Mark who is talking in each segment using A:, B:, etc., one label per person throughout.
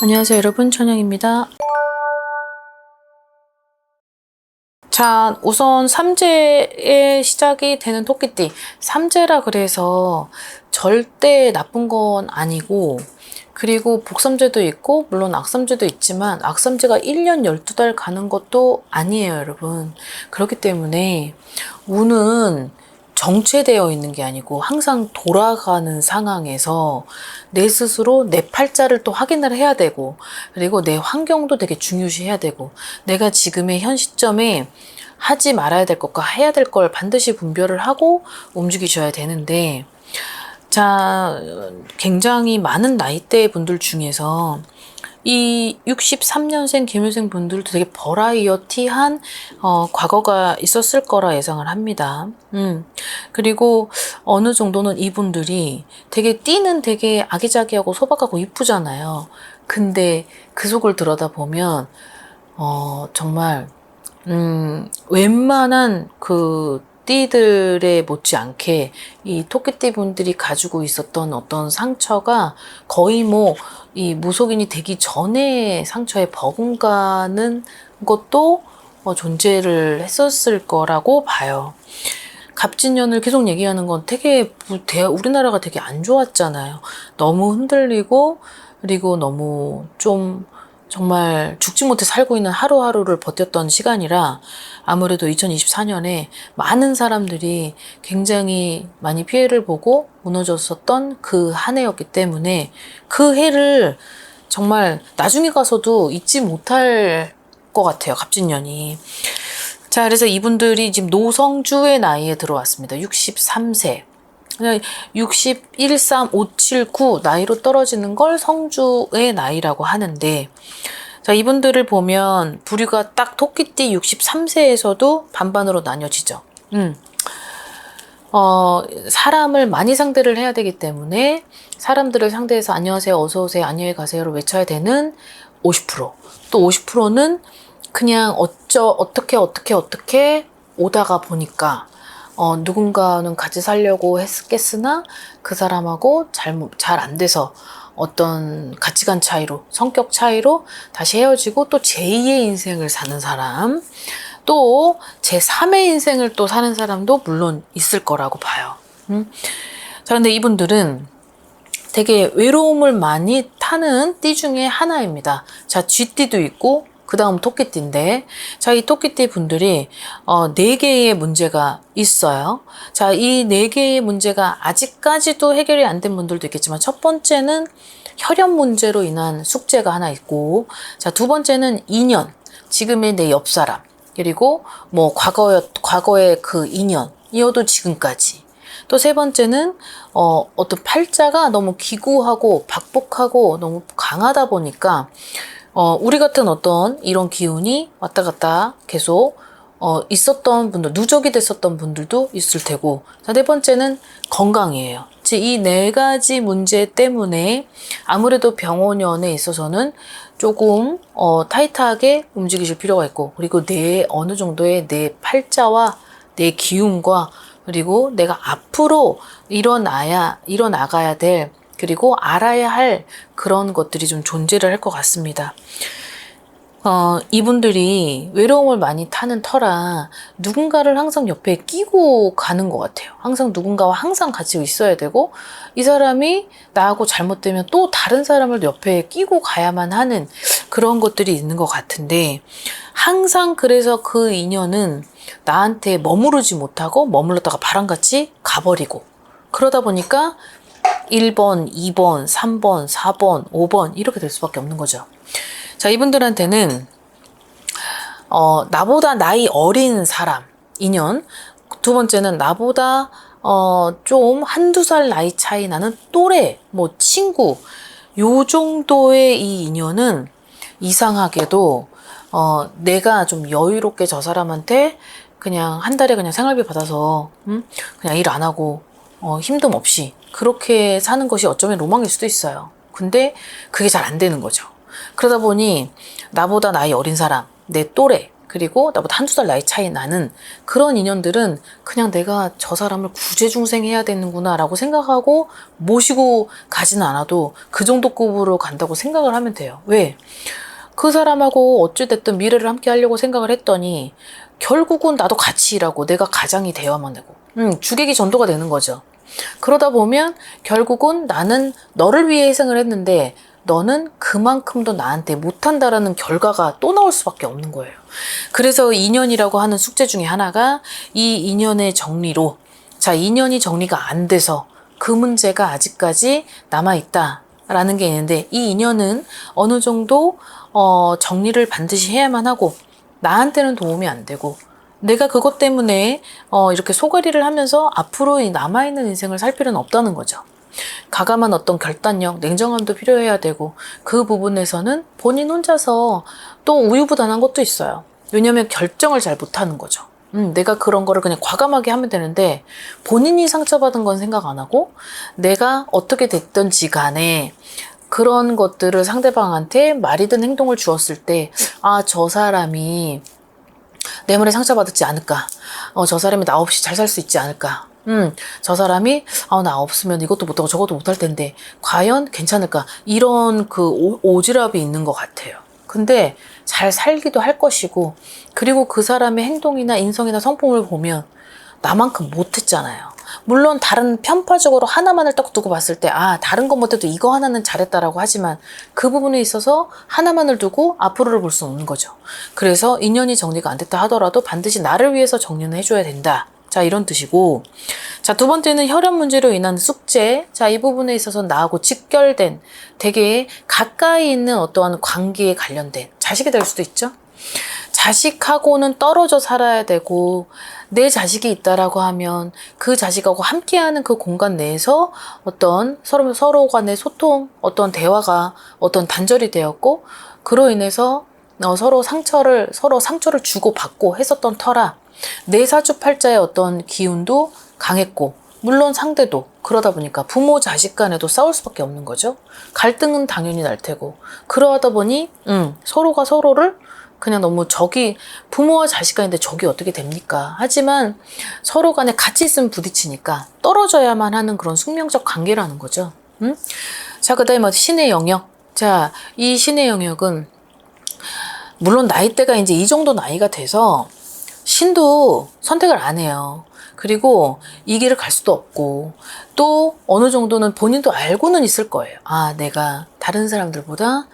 A: 안녕하세요 여러분, 천영입니다. 자, 우선 삼재의 시작이 되는 토끼띠. 삼재라 그래서 절대 나쁜 건 아니고, 그리고 복삼재도 있고 물론 악삼재도 있지만 악삼재가 1년 12달 가는 것도 아니에요 여러분. 그렇기 때문에 운은 정체되어 있는 게 아니고 항상 돌아가는 상황에서 내 스스로 내 팔자를 또 확인을 해야 되고, 그리고 내 환경도 되게 중요시해야 되고, 내가 지금의 현 시점에 하지 말아야 될 것과 해야 될 걸 반드시 분별을 하고 움직이셔야 되는데, 자, 굉장히 많은 나이대 분들 중에서 이 63년생 김효생 분들도 되게 버라이어티한 과거가 있었을 거라 예상을 합니다. 그리고 어느 정도는 이분들이 되게 띠는 되게 아기자기하고 소박하고 이쁘잖아요. 근데 그 속을 들여다보면 정말 웬만한 그 띠들에 못지않게 이 토끼띠 분들이 가지고 있었던 어떤 상처가 거의 뭐 이 무속인이 되기 전에 상처에 버금가는 것도 존재를 했었을 거라고 봐요. 갑진년을 계속 얘기하는 건 되게 우리나라가 되게 안 좋았잖아요. 너무 흔들리고, 그리고 너무 좀 정말 죽지 못해 살고 있는 하루하루를 버텼던 시간이라, 아무래도 2024년에 많은 사람들이 굉장히 많이 피해를 보고 무너졌었던 그 한 해였기 때문에 그 해를 정말 나중에 가서도 잊지 못할 것 같아요, 갑진년이. 자, 그래서 이분들이 지금 노성주의 나이에 들어왔습니다. 63세. 61, 3, 5, 7, 9 나이로 떨어지는 걸 성주의 나이라고 하는데, 자, 이분들을 보면 부류가 딱 토끼띠 63세에서도 반반으로 나뉘어지죠. 사람을 많이 상대를 해야 되기 때문에 사람들을 상대해서 안녕하세요, 어서오세요, 안녕히 가세요를 외쳐야 되는 50%, 또 50%는 그냥 어떻게 오다가 보니까 누군가는 같이 살려고 했겠으나 그 사람하고 잘 안 돼서 어떤 가치관 차이로, 성격 차이로 다시 헤어지고 또 제2의 인생을 사는 사람, 또 제3의 인생을 또 사는 사람도 물론 있을 거라고 봐요. 자, 근데 이분들은 되게 외로움을 많이 타는 띠 중에 하나입니다. 자, 쥐띠도 있고 그 다음 토끼띠인데, 자, 이 토끼띠 분들이 4개의 문제가 있어요. 자, 이 4개의 문제가 아직까지도 해결이 안 된 분들도 있겠지만, 첫 번째는 혈연 문제로 인한 숙제가 하나 있고, 자, 두 번째는 인연, 지금의 내 옆사람, 그리고 뭐 과거의 그 인연 이어도 지금까지. 또 세 번째는 어떤 팔자가 너무 기구하고 박복하고 너무 강하다 보니까 우리 같은 어떤 이런 기운이 왔다 갔다 계속 있었던 분들, 누적이 됐었던 분들도 있을 테고, 자, 네 번째는 건강이에요. 이 4가지 문제 때문에 아무래도 병원연에 있어서는 조금 타이트하게 움직이실 필요가 있고, 그리고 어느 정도의 내 팔자와 내 기운과, 그리고 내가 앞으로 일어나가야 될, 그리고 알아야 할 그런 것들이 좀 존재를 할 것 같습니다. 이분들이 외로움을 많이 타는 터라 누군가를 항상 옆에 끼고 가는 것 같아요. 항상 누군가와 항상 같이 있어야 되고, 이 사람이 나하고 잘못되면 또 다른 사람을 옆에 끼고 가야만 하는 그런 것들이 있는 것 같은데, 항상 그래서 그 인연은 나한테 머무르지 못하고 머물렀다가 바람같이 가버리고, 그러다 보니까 1번, 2번, 3번, 4번, 5번 이렇게 될 수밖에 없는 거죠. 자, 이분들한테는 나보다 나이 어린 사람 인연, 두 번째는 나보다 좀 한두 살 나이 차이 나는 또래, 뭐 친구, 요 정도의 이 인연은 이상하게도 내가 좀 여유롭게 저 사람한테 그냥 한 달에 그냥 생활비 받아서 그냥 일 안 하고 힘듦 없이 그렇게 사는 것이 어쩌면 로망일 수도 있어요. 근데 그게 잘 안 되는 거죠. 그러다 보니 나보다 나이 어린 사람, 내 또래, 그리고 나보다 한두 살 나이 차이 나는 그런 인연들은 그냥 내가 저 사람을 구제중생해야 되는구나 라고 생각하고 모시고 가지는 않아도 그 정도 급으로 간다고 생각을 하면 돼요. 왜? 그 사람하고 어찌됐든 미래를 함께 하려고 생각을 했더니 결국은 나도 같이 일하고 내가 가장이 되어야만 되고 주객이 전도가 되는 거죠. 그러다 보면 결국은 나는 너를 위해 희생을 했는데 너는 그만큼도 나한테 못한다라는 결과가 또 나올 수밖에 없는 거예요. 그래서 인연이라고 하는 숙제 중에 하나가 이 인연의 정리로, 자, 인연이 정리가 안 돼서 그 문제가 아직까지 남아있다라는 게 있는데, 이 인연은 어느 정도 정리를 반드시 해야만 하고 나한테는 도움이 안 되고 내가 그것 때문에 이렇게 소가리를 하면서 앞으로 이 남아있는 인생을 살 필요는 없다는 거죠. 가감한 어떤 결단력, 냉정함도 필요해야 되고 그 부분에서는 본인 혼자서 또 우유부단한 것도 있어요. 왜냐하면 결정을 잘 못하는 거죠. 내가 그런 거를 그냥 과감하게 하면 되는데 본인이 상처받은 건 생각 안 하고 내가 어떻게 됐든지 간에 그런 것들을 상대방한테 말이든 행동을 주었을 때 아, 저 사람이 내 말에 상처받았지 않을까? 저 사람이 나 없이 잘 살 수 있지 않을까? 저 사람이 나 없으면 이것도 못하고 저것도 못할 텐데 과연 괜찮을까? 이런 그 오지랖이 있는 것 같아요. 근데 잘 살기도 할 것이고 그리고 그 사람의 행동이나 인성이나 성품을 보면 나만큼 못했잖아요. 물론 다른 편파적으로 하나만을 딱 두고 봤을 때 다른 건 못해도 이거 하나는 잘했다라고 하지만 그 부분에 있어서 하나만을 두고 앞으로를 볼 수 없는 거죠. 그래서 인연이 정리가 안 됐다 하더라도 반드시 나를 위해서 정리는 해줘야 된다. 자, 이런 뜻이고, 자, 두 번째는 혈연 문제로 인한 숙제. 자, 이 부분에 있어서 나하고 직결된 되게 가까이 있는 어떠한 관계에 관련된 자식이 될 수도 있죠. 자식하고는 떨어져 살아야 되고 내 자식이 있다라고 하면 그 자식하고 함께하는 그 공간 내에서 어떤 서로 간의 소통, 어떤 대화가 어떤 단절이 되었고 그로 인해서 서로 상처를 주고받고 했었던 터라 내 사주팔자의 어떤 기운도 강했고 물론 상대도 그러다 보니까 부모 자식 간에도 싸울 수밖에 없는 거죠. 갈등은 당연히 날 테고 그러다 보니 서로가 서로를 그냥 너무 부모와 자식 간인데 적이 어떻게 됩니까? 하지만 서로 간에 같이 있으면 부딪히니까 떨어져야만 하는 그런 숙명적 관계라는 거죠. 자, 그 다음에 신의 영역. 자, 이 신의 영역은 물론 나이대가 이제 이 정도 나이가 돼서 신도 선택을 안 해요. 그리고 이 길을 갈 수도 없고 또 어느 정도는 본인도 알고는 있을 거예요. 내가 다른 사람들보다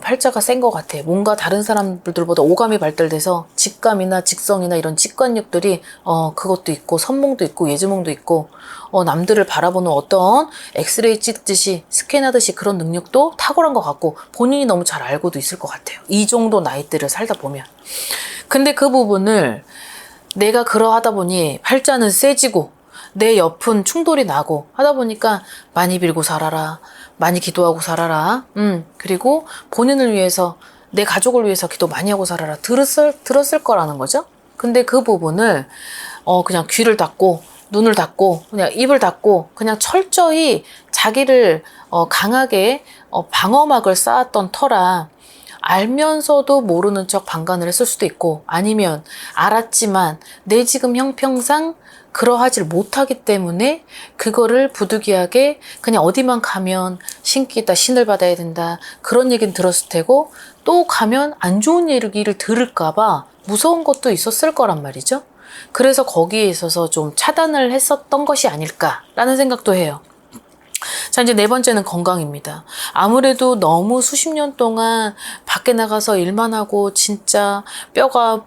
A: 팔자가 센 것 같아. 뭔가 다른 사람들보다 오감이 발달돼서 직감이나 직성이나 이런 직관력들이 그것도 있고 선몽도 있고 예지몽도 있고 남들을 바라보는 어떤 엑스레이 찍듯이 스캔하듯이 그런 능력도 탁월한 것 같고 본인이 너무 잘 알고도 있을 것 같아요. 이 정도 나이대를 살다 보면. 근데 그 부분을 내가 그러하다 보니 팔자는 세지고 내 옆은 충돌이 나고 하다 보니까 많이 빌고 살아라. 많이 기도하고 살아라. 그리고 본인을 위해서 내 가족을 위해서 기도 많이 하고 살아라. 들었을 거라는 거죠. 근데 그 부분을 그냥 귀를 닫고 눈을 닫고 그냥 입을 닫고 그냥 철저히 자기를 강하게 방어막을 쌓았던 터라 알면서도 모르는 척 방관을 했을 수도 있고 아니면 알았지만 내 지금 형평상 그러하질 못하기 때문에 그거를 부득이하게 그냥 어디만 가면 신기다 신을 받아야 된다 그런 얘기는 들었을 테고 또 가면 안 좋은 얘기를 들을까 봐 무서운 것도 있었을 거란 말이죠. 그래서 거기에 있어서 좀 차단을 했었던 것이 아닐까라는 생각도 해요. 자, 이제 네 번째는 건강입니다. 아무래도 너무 수십 년 동안 밖에 나가서 일만 하고 진짜 뼈가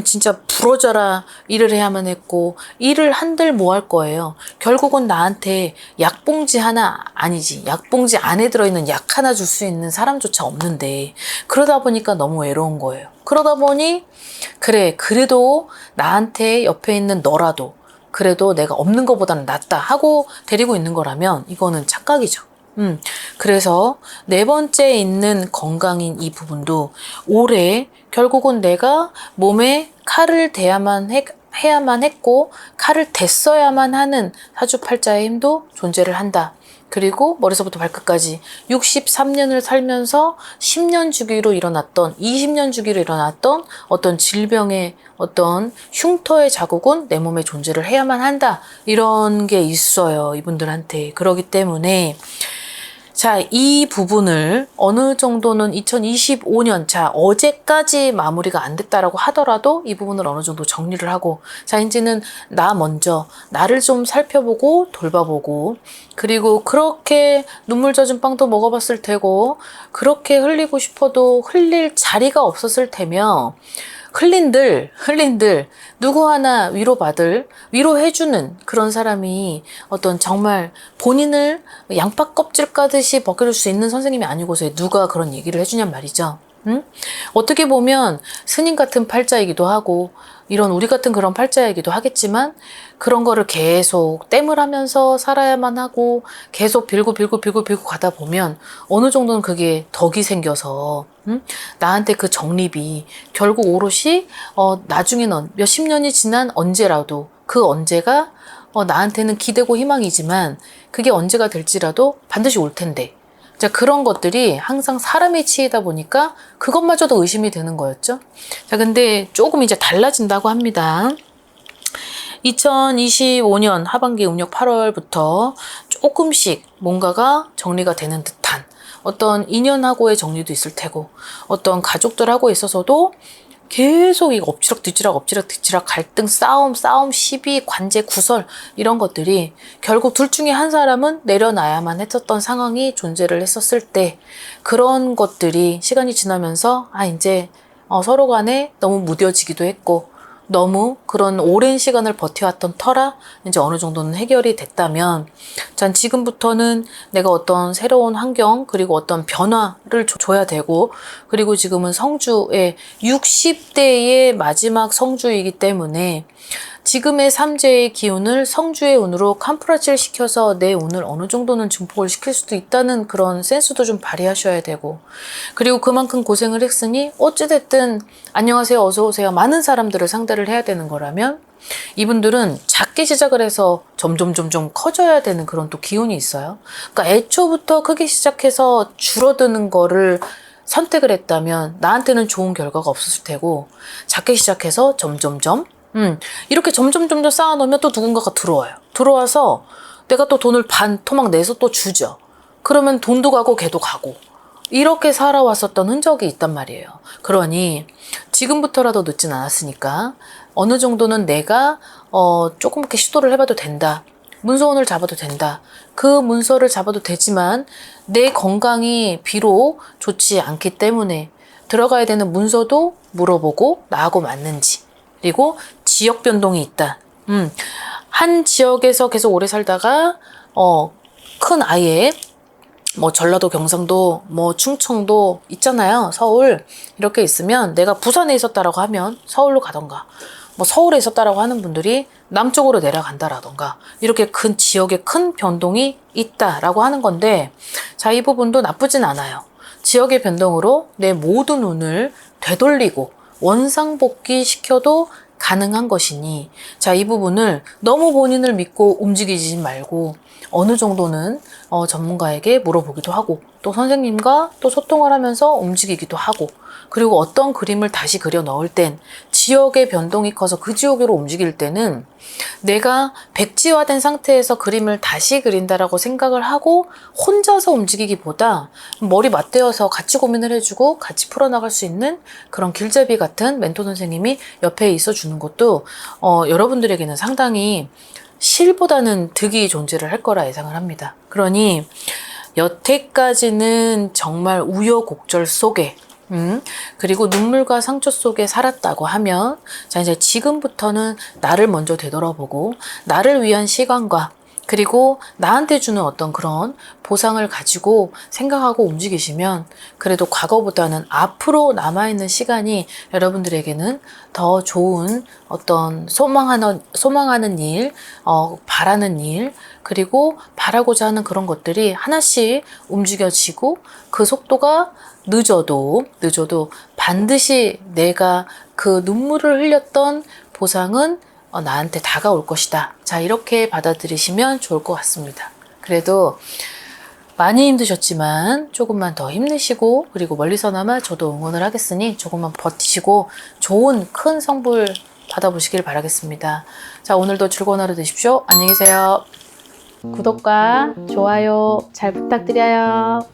A: 진짜 부러져라 일을 해야만 했고 일을 한들 뭐 할 거예요. 결국은 나한테 약봉지 하나 아니지 약봉지 안에 들어있는 약 하나 줄 수 있는 사람조차 없는데 그러다 보니까 너무 외로운 거예요. 그러다 보니 그래도 나한테 옆에 있는 너라도 그래도 내가 없는 것보다는 낫다 하고 데리고 있는 거라면 이거는 착각이죠. 그래서 네 번째 있는 건강인 이 부분도 올해 결국은 내가 몸에 칼을 해야만 했고 칼을 댔어야만 하는 사주팔자의 힘도 존재를 한다. 그리고 머리서부터 발끝까지 63년을 살면서 10년 주기로 일어났던, 20년 주기로 일어났던 어떤 질병의 어떤 흉터의 자국은 내 몸에 존재를 해야만 한다. 이런 게 있어요, 이분들한테. 그렇기 때문에 자, 이 부분을 어느 정도는 2025년, 자, 어제까지 마무리가 안 됐다라고 하더라도 이 부분을 어느 정도 정리를 하고, 자, 이제는 나 먼저, 나를 좀 살펴보고, 돌봐보고, 그리고 그렇게 눈물 젖은 빵도 먹어봤을 테고, 그렇게 흘리고 싶어도 흘릴 자리가 없었을 테며, 흘린들, 누구 하나 위로해주는 그런 사람이 어떤 정말 본인을 양파 껍질 까듯이 벗겨줄 수 있는 선생님이 아니고서 누가 그런 얘기를 해주냔 말이죠. 응? 어떻게 보면 스님 같은 팔자이기도 하고, 이런 우리 같은 그런 팔자이기도 하겠지만, 그런 거를 계속 땜을 하면서 살아야만 하고, 계속 빌고 가다 보면, 어느 정도는 그게 덕이 생겨서, 나한테 그 정립이 결국 오롯이, 나중에는 몇십 년이 지난 언제라도, 그 언제가, 나한테는 기대고 희망이지만, 그게 언제가 될지라도 반드시 올 텐데, 자, 그런 것들이 항상 사람의 치이다 보니까 그것마저도 의심이 되는 거였죠. 자, 근데 조금 이제 달라진다고 합니다. 2025년 하반기 음력 8월부터 조금씩 뭔가가 정리가 되는 듯한 어떤 인연하고의 정리도 있을 테고, 어떤 가족들하고 있어서도 계속 이 엎치락 뒤치락 갈등, 싸움, 시비, 관제, 구설 이런 것들이 결국 둘 중에 한 사람은 내려놔야만 했었던 상황이 존재를 했었을 때, 그런 것들이 시간이 지나면서 이제 서로 간에 너무 무뎌지기도 했고, 너무 그런 오랜 시간을 버텨왔던 터라 이제 어느 정도는 해결이 됐다면, 전 지금부터는 내가 어떤 새로운 환경 그리고 어떤 변화를 줘야 되고, 그리고 지금은 성주의 60대의 마지막 성주이기 때문에 지금의 삼재의 기운을 성주의 운으로 캄프라치를 시켜서 내 운을 어느 정도는 증폭을 시킬 수도 있다는 그런 센스도 좀 발휘하셔야 되고, 그리고 그만큼 고생을 했으니 어찌됐든 안녕하세요, 어서오세요 많은 사람들을 상대를 해야 되는 거라면, 이분들은 작게 시작을 해서 점점 커져야 되는 그런 또 기운이 있어요. 그러니까 애초부터 크게 시작해서 줄어드는 거를 선택을 했다면 나한테는 좋은 결과가 없었을 테고, 작게 시작해서 점점점 이렇게 점점 쌓아놓으면 또 누군가가 들어와서 내가 또 돈을 반 토막 내서 또 주죠. 그러면 돈도 가고 개도 가고, 이렇게 살아왔었던 흔적이 있단 말이에요. 그러니 지금부터라도 늦진 않았으니까 어느 정도는 내가 조그맣게 시도를 해봐도 된다. 문서원을 잡아도 된다. 그 문서를 잡아도 되지만 내 건강이 비록 좋지 않기 때문에 들어가야 되는 문서도 물어보고 나하고 맞는지, 그리고 지역 변동이 있다. 한 지역에서 계속 오래 살다가 큰 아예 전라도, 경상도, 충청도 있잖아요. 서울 이렇게 있으면 내가 부산에 있었다라고 하면 서울로 가던가, 서울에 있었다라고 하는 분들이 남쪽으로 내려간다라던가, 이렇게 큰 지역에 큰 변동이 있다라고 하는 건데, 자, 이 부분도 나쁘진 않아요. 지역의 변동으로 내 모든 운을 되돌리고 원상복귀 시켜도 가능한 것이니, 자, 이 부분을 너무 본인을 믿고 움직이지 말고 어느 정도는 전문가에게 물어보기도 하고, 또 선생님과 또 소통을 하면서 움직이기도 하고, 그리고 어떤 그림을 다시 그려 넣을 땐 지역의 변동이 커서 그 지역으로 움직일 때는 내가 백지화된 상태에서 그림을 다시 그린다라고 생각을 하고 혼자서 움직이기보다 머리 맞대어서 같이 고민을 해주고 같이 풀어나갈 수 있는 그런 길잡이 같은 멘토 선생님이 옆에 있어 주는 것도 여러분들에게는 상당히 실보다는 득이 존재를 할 거라 예상을 합니다. 그러니 여태까지는 정말 우여곡절 속에 그리고 눈물과 상처 속에 살았다고 하면, 자, 이제 지금부터는 나를 먼저 되돌아보고 나를 위한 시간과 그리고 나한테 주는 어떤 그런 보상을 가지고 생각하고 움직이시면 그래도 과거보다는 앞으로 남아있는 시간이 여러분들에게는 더 좋은 어떤 소망하는 일, 바라는 일, 그리고 바라고자 하는 그런 것들이 하나씩 움직여지고, 그 속도가 늦어도 반드시 내가 그 눈물을 흘렸던 보상은 나한테 다가올 것이다. 자, 이렇게 받아들이시면 좋을 것 같습니다. 그래도 많이 힘드셨지만 조금만 더 힘내시고 그리고 멀리서나마 저도 응원을 하겠으니 조금만 버티시고 좋은 큰 성불 받아보시길 바라겠습니다. 자, 오늘도 즐거운 하루 되십시오. 안녕히 계세요. 구독과 좋아요 잘 부탁드려요.